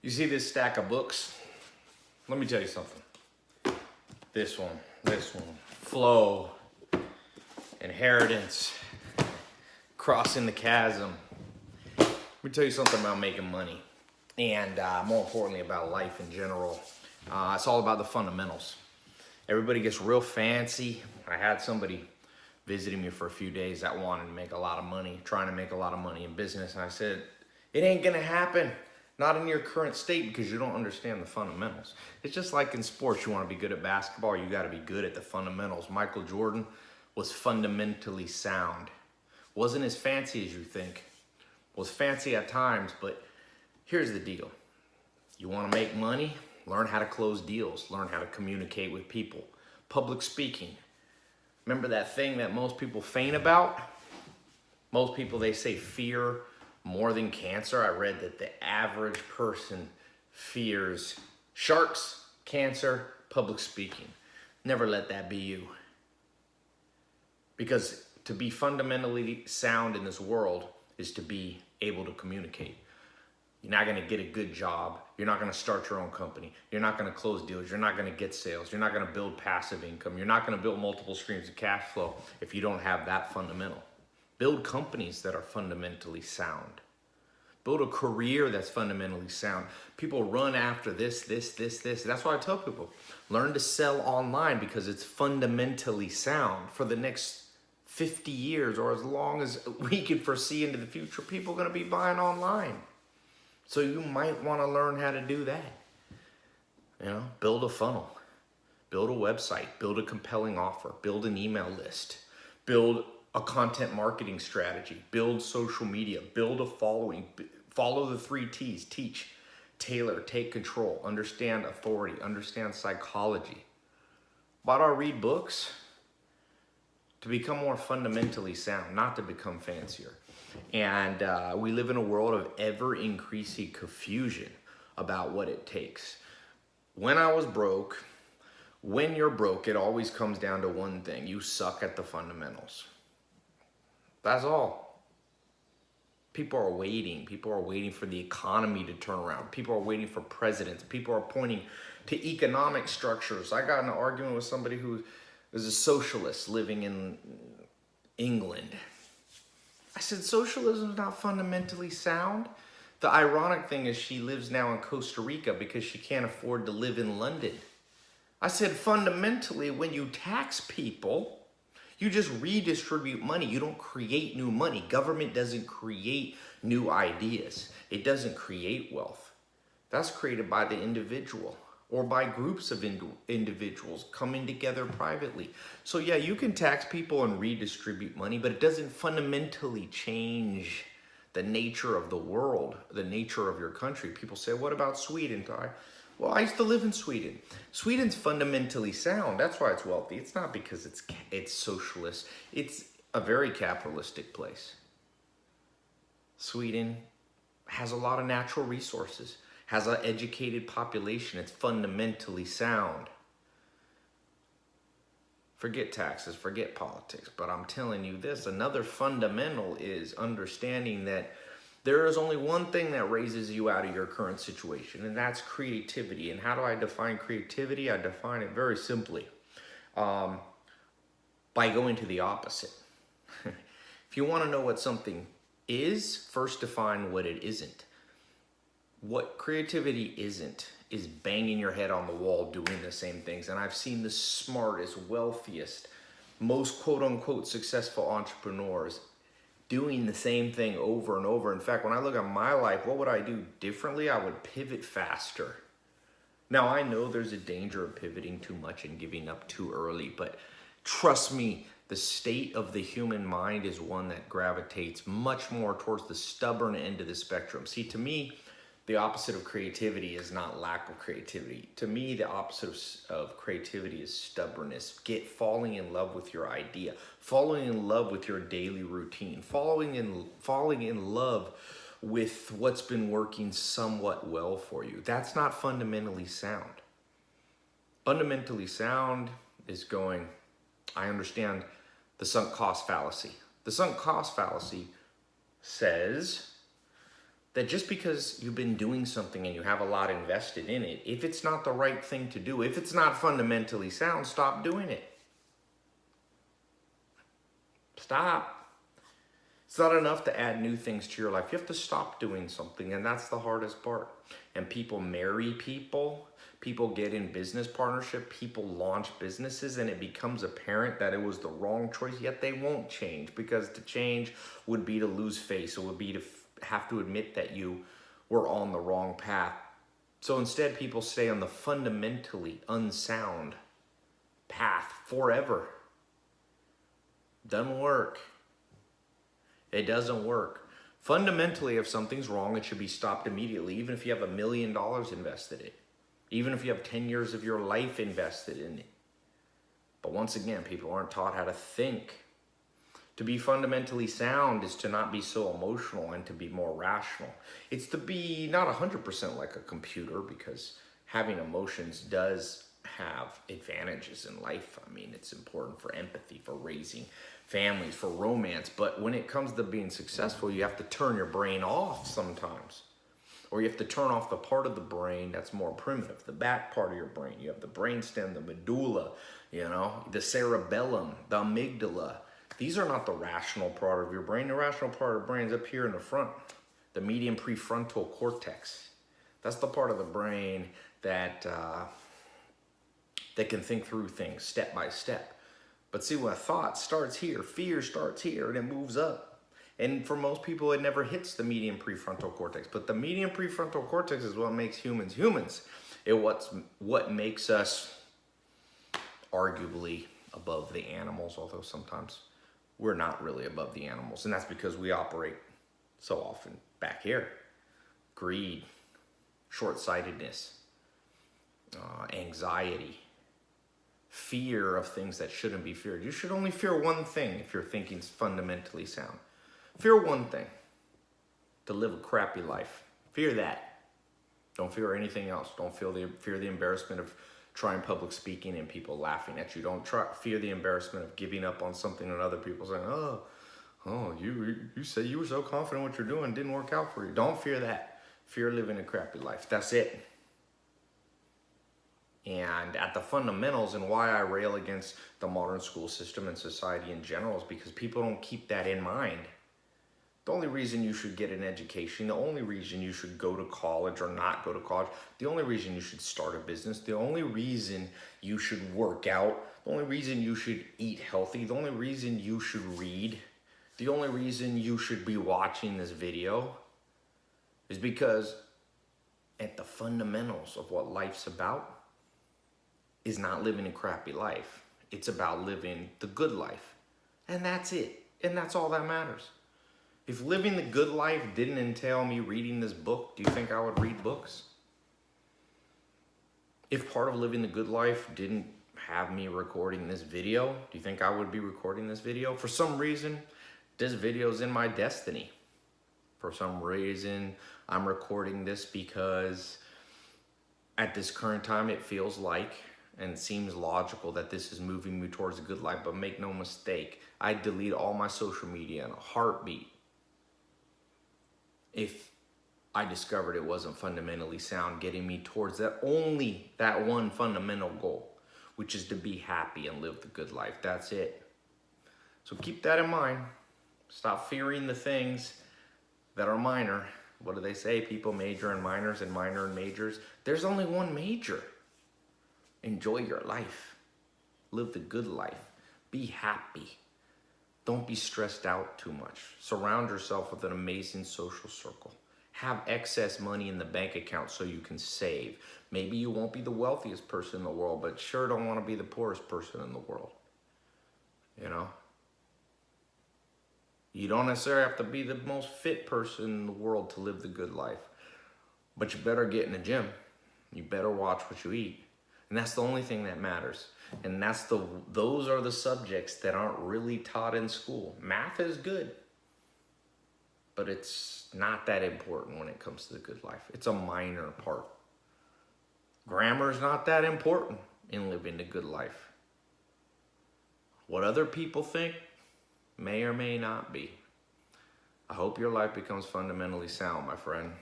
You see this stack of books? Let me tell you something. This one, Flow, Inheritance, Crossing the Chasm. Let me tell you something about making money and more importantly about life in general. It's all about the fundamentals. Everybody gets real fancy. I had somebody visiting me for a few days that wanted to make a lot of money, trying to make a lot of money in business. And I said, it ain't gonna happen. Not in your current state because you don't understand the fundamentals. It's just like in sports. You want to be good at basketball, you got to be good at the fundamentals. Michael Jordan was fundamentally sound. Wasn't as fancy as you think. Was fancy at times, but here's the deal. You want to make money? Learn how to close deals. Learn how to communicate with people. Public speaking. Remember that thing that most people faint about? Most people, they say fear more than cancer. I read that the average person fears sharks, cancer, public speaking. Never let that be you. Because to be fundamentally sound in this world is to be able to communicate. You're not going to get a good job. You're not going to start your own company. You're not going to close deals. You're not going to get sales. You're not going to build passive income. You're not going to build multiple streams of cash flow if you don't have that fundamental. Build companies that are fundamentally sound. Build a career that's fundamentally sound. People run after this. That's why I tell people, learn to sell online because it's fundamentally sound. For the next 50 years or as long as we can foresee into the future, people are going to be buying online. So you might want to learn how to do that. You know, build a funnel, build a website, build a compelling offer, build an email list, build a content marketing strategy, build social media, build a following, follow the 3 T's, teach, tailor, take control, understand authority, understand psychology. Why do I read books? To become more fundamentally sound, not to become fancier. And we live in a world of ever-increasing confusion about what it takes. When I was broke, when you're broke, it always comes down to one thing. You suck at the fundamentals. That's all. People are waiting. People are waiting for the economy to turn around. People are waiting for presidents. People are pointing to economic structures. I got in an argument with somebody who is a socialist living in England. I said, socialism is not fundamentally sound. The ironic thing is she lives now in Costa Rica because she can't afford to live in London. I said, fundamentally, when you tax people, you just redistribute money. You don't create new money. Government doesn't create new ideas. It doesn't create wealth. That's created by the individual or by groups of individuals coming together privately. So yeah, you can tax people and redistribute money, but it doesn't fundamentally change the nature of the world, the nature of your country. People say, what about Sweden, Ty? Well, I used to live in Sweden. Sweden's fundamentally sound. That's why it's wealthy. It's not because it's socialist. It's a very capitalistic place. Sweden has a lot of natural resources, has an educated population. It's fundamentally sound. Forget taxes, forget politics, but I'm telling you this, another fundamental is understanding that there is only one thing that raises you out of your current situation, and that's creativity. And how do I define creativity? I define it very simply, by going to the opposite. If you want to know what something is, first define what it isn't. What creativity isn't is banging your head on the wall doing the same things. And I've seen the smartest, wealthiest, most quote-unquote successful entrepreneurs doing the same thing over and over. In fact, when I look at my life, what would I do differently? I would pivot faster. Now, I know there's a danger of pivoting too much and giving up too early, but trust me, the state of the human mind is one that gravitates much more towards the stubborn end of the spectrum. See, to me, the opposite of creativity is not lack of creativity. To me, the opposite of creativity is stubbornness. Falling in love with your idea, falling in love with your daily routine, falling in love with what's been working somewhat well for you. That's not fundamentally sound. Fundamentally sound is going, I understand the sunk cost fallacy. The sunk cost fallacy says that just because you've been doing something and you have a lot invested in it, if it's not the right thing to do, if it's not fundamentally sound, stop doing it. Stop. It's not enough to add new things to your life. You have to stop doing something, and that's the hardest part. And people marry people. People get in business partnership. People launch businesses, and it becomes apparent that it was the wrong choice, yet they won't change, because to change would be to lose face. It would be to have to admit that you were on the wrong path. So instead, people stay on the fundamentally unsound path forever. Doesn't work. It doesn't work. Fundamentally, if something's wrong, it should be stopped immediately, even if you have $1 million invested in it. Even if you have 10 years of your life invested in it. But once again, people aren't taught how to think. To be fundamentally sound is to not be so emotional and to be more rational. It's to be not 100% like a computer, because having emotions does have advantages in life. I mean, it's important for empathy, for raising families, for romance. But when it comes to being successful, you have to turn your brain off sometimes. Or you have to turn off the part of the brain that's more primitive, the back part of your brain. You have the brainstem, the medulla, the cerebellum, the amygdala. These are not the rational part of your brain. The rational part of the brain is up here in the front, the median prefrontal cortex. That's the part of the brain that can think through things step by step. But see, when a thought starts here, fear starts here, and it moves up. And for most people, it never hits the median prefrontal cortex. But the median prefrontal cortex is what makes humans humans. It's what makes us arguably above the animals, although sometimes we're not really above the animals. And that's because we operate so often back here. Greed, short-sightedness, anxiety, fear of things that shouldn't be feared. You should only fear one thing if your thinking's fundamentally sound. Fear one thing: to live a crappy life. Fear that. Don't fear anything else. Don't fear the embarrassment of trying public speaking and people laughing at you. Don't fear the embarrassment of giving up on something and other people saying, oh, you say you were so confident what you're doing, didn't work out for you. Don't fear that. Fear living a crappy life. That's it. And at the fundamentals, and why I rail against the modern school system and society in general, is because people don't keep that in mind. The only reason you should get an education, the only reason you should go to college or not go to college, the only reason you should start a business, the only reason you should work out, the only reason you should eat healthy, the only reason you should read, the only reason you should be watching this video is because at the fundamentals of what life's about is not living a crappy life. It's about living the good life. And that's it. And that's all that matters. If living the good life didn't entail me reading this book, do you think I would read books? If part of living the good life didn't have me recording this video, do you think I would be recording this video? For some reason, this video is in my destiny. For some reason, I'm recording this because at this current time, it feels like and seems logical that this is moving me towards a good life. But make no mistake, I'd delete all my social media in a heartbeat if I discovered it wasn't fundamentally sound, getting me towards that one fundamental goal, which is to be happy and live the good life. That's it. So keep that in mind. Stop fearing the things that are minor. What do they say? People major in minors and minor in majors. There's only one major. Enjoy your life. Live the good life. Be happy. Don't be stressed out too much. Surround yourself with an amazing social circle. Have excess money in the bank account so you can save. Maybe you won't be the wealthiest person in the world, but sure don't want to be the poorest person in the world. You don't necessarily have to be the most fit person in the world to live the good life. But you better get in the gym. You better watch what you eat. And that's the only thing that matters. And those are the subjects that aren't really taught in school. Math is good, but it's not that important when it comes to the good life. It's a minor part. Grammar is not that important in living the good life. What other people think may or may not be. I hope your life becomes fundamentally sound, my friend.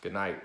Good night.